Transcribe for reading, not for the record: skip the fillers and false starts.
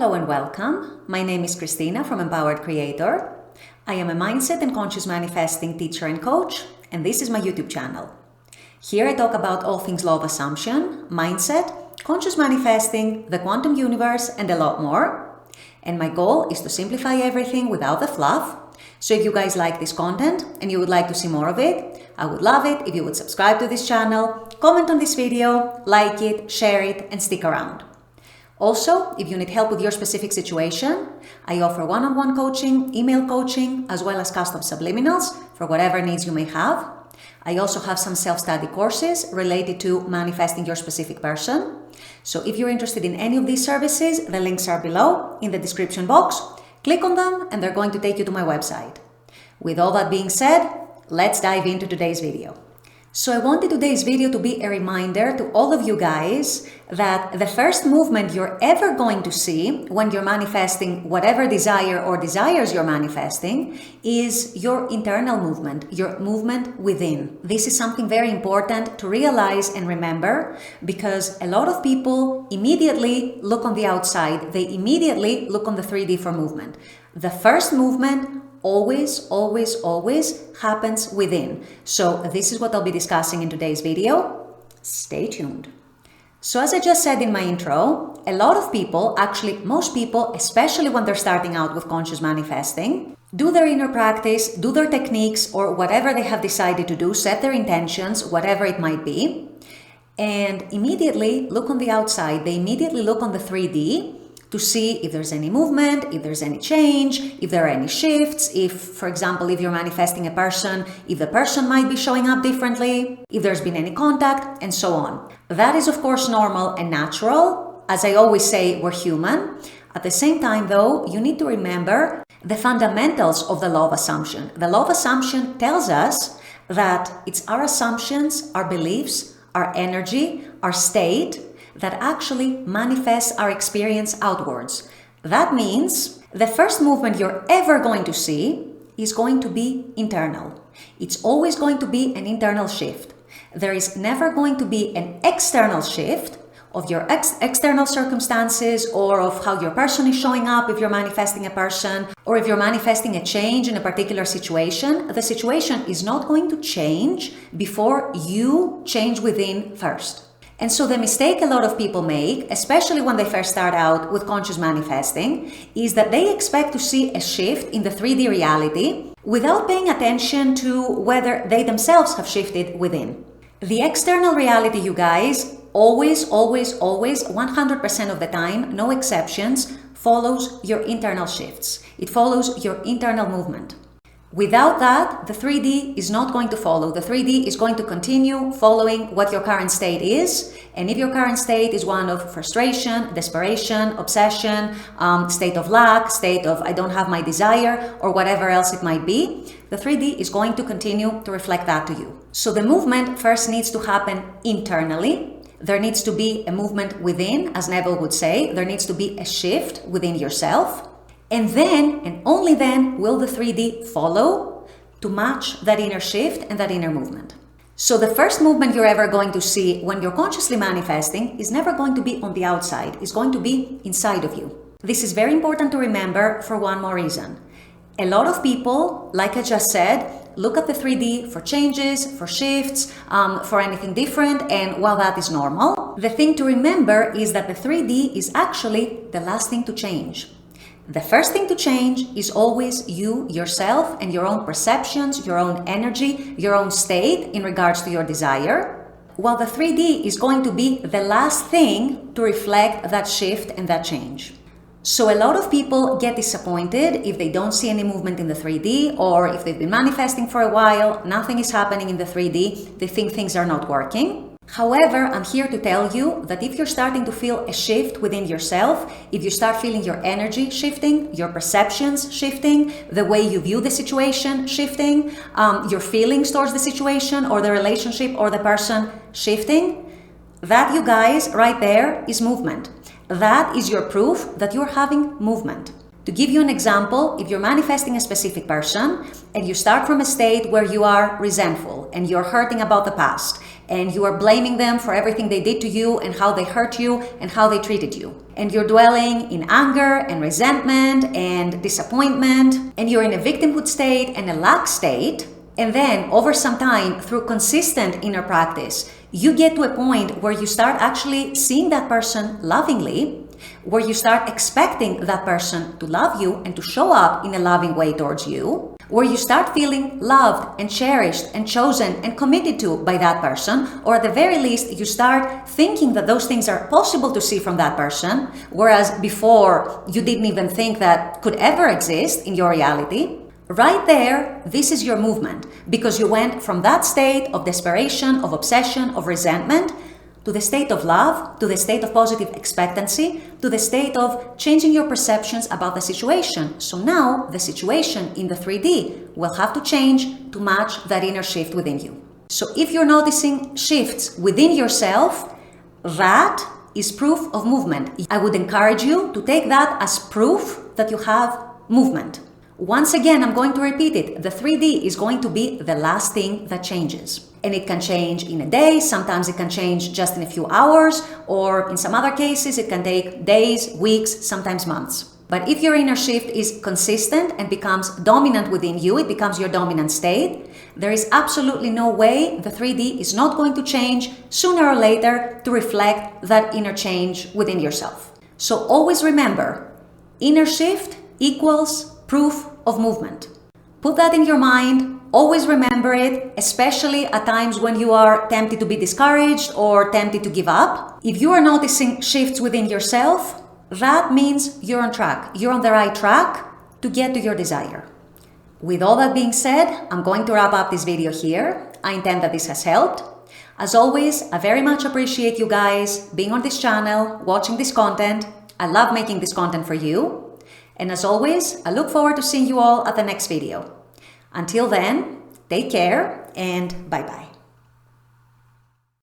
Hello and welcome. My name is Christina from Empowered Creator. I am a mindset and conscious manifesting teacher and coach, and this is my YouTube channel. Here I talk about all things law of assumption, mindset, conscious manifesting, the quantum universe, and a lot more. And my goal is to simplify everything without the fluff. So if you guys like this content and you would like to see more of it, I would love it if you would subscribe to this channel, comment on this video, like it, share it, and stick around. Also, if you need help with your specific situation, I offer one-on-one coaching, email coaching, as well as custom subliminals for whatever needs you may have. I also have some self-study courses related to manifesting your specific person. So if you're interested in any of these services, the links are below in the description box. Click on them and they're going to take you to my website. With all that being said, let's dive into today's video. So I wanted today's video to be a reminder to all of you guys that the first movement you're ever going to see when you're manifesting whatever desire or desires you're manifesting is your internal movement, your movement within. This is something very important to realize and remember because a lot of people immediately look on the outside. They immediately look on the 3D for movement. The first movement always happens within. So this is what I'll be discussing in today's video. Stay tuned. So as I just said in my intro, a lot of people, actually most people, especially when they're starting out with conscious manifesting, do their inner practice, do their techniques or whatever they have decided to do, set their intentions, whatever it might be, and immediately look on the outside. They immediately look on the 3D to see if there's any movement, if there's any change, if there are any shifts, if, for example, if you're manifesting a person, if the person might be showing up differently, if there's been any contact, and so on. That is, of course, normal and natural. As I always say, we're human. At the same time, though, you need to remember the fundamentals of the law of assumption. The law of assumption tells us that it's our assumptions, our beliefs, our energy, our state, that actually manifests our experience outwards. That means the first movement you're ever going to see is going to be internal. It's always going to be an internal shift. There is never going to be an external shift of your external circumstances or of how your person is showing up if you're manifesting a person or if you're manifesting a change in a particular situation. The situation is not going to change before you change within first. And so the mistake a lot of people make, especially when they first start out with conscious manifesting, is that they expect to see a shift in the 3D reality without paying attention to whether they themselves have shifted within. The external reality, you guys, always, 100% of the time, no exceptions, follows your internal shifts. It follows your internal movement. Without that, the 3D is not going to follow. The 3D is going to continue following what your current state is. And if your current state is one of frustration, desperation, obsession, state of lack, state of I don't have my desire, or whatever else it might be, the 3D is going to continue to reflect that to you. So the movement first needs to happen internally. There needs to be a movement within, as Neville would say. There needs to be a shift within yourself. And then, and only then, will the 3D follow to match that inner shift and that inner movement. So the first movement you're ever going to see when you're consciously manifesting is never going to be on the outside. It's going to be inside of you. This is very important to remember for one more reason. A lot of people, like I just said, look at the 3D for changes, for shifts, for anything different, and while that is normal, the thing to remember is that the 3D is actually the last thing to change. The first thing to change is always you, yourself, and your own perceptions, your own energy, your own state in regards to your desire, while the 3D is going to be the last thing to reflect that shift and that change. So a lot of people get disappointed if they don't see any movement in the 3D, or if they've been manifesting for a while, nothing is happening in the 3D, they think things are not working. However, I'm here to tell you that if you're starting to feel a shift within yourself, if you start feeling your energy shifting, your perceptions shifting, the way you view the situation shifting, your feelings towards the situation or the relationship or the person shifting, that, you guys, right there is movement. That is your proof that you're having movement. To give you an example, if you're manifesting a specific person and you start from a state where you are resentful and you're hurting about the past and you are blaming them for everything they did to you and how they hurt you and how they treated you. And you're dwelling in anger and resentment and disappointment, and you're in a victimhood state and a lack state. And then over some time, through consistent inner practice, you get to a point where you start actually seeing that person lovingly, where you start expecting that person to love you and to show up in a loving way towards you, where you start feeling loved and cherished and chosen and committed to by that person, or at the very least, you start thinking that those things are possible to see from that person, whereas before you didn't even think that could ever exist in your reality. Right there, this is your movement, because you went from that state of desperation, of obsession, of resentment, to the state of love, to the state of positive expectancy, to the state of changing your perceptions about the situation. So now the situation in the 3D will have to change to match that inner shift within you. So if you're noticing shifts within yourself, that is proof of movement. I would encourage you to take that as proof that you have movement. Once again, I'm going to repeat it. The 3D is going to be the last thing that changes. And it can change in a day, sometimes it can change just in a few hours, or in some other cases, it can take days, weeks, sometimes months. But if your inner shift is consistent and becomes dominant within you, it becomes your dominant state, there is absolutely no way the 3D is not going to change sooner or later to reflect that inner change within yourself. So always remember, inner shift equals proof of movement. Put that in your mind, always remember it, especially at times when you are tempted to be discouraged or tempted to give up. If you are noticing shifts within yourself, that means you're on track. You're on the right track to get to your desire. With all that being said, I'm going to wrap up this video here. I intend that this has helped. As always, I very much appreciate you guys being on this channel, watching this content. I love making this content for you. And as always, I look forward to seeing you all at the next video. Until then, take care and bye-bye.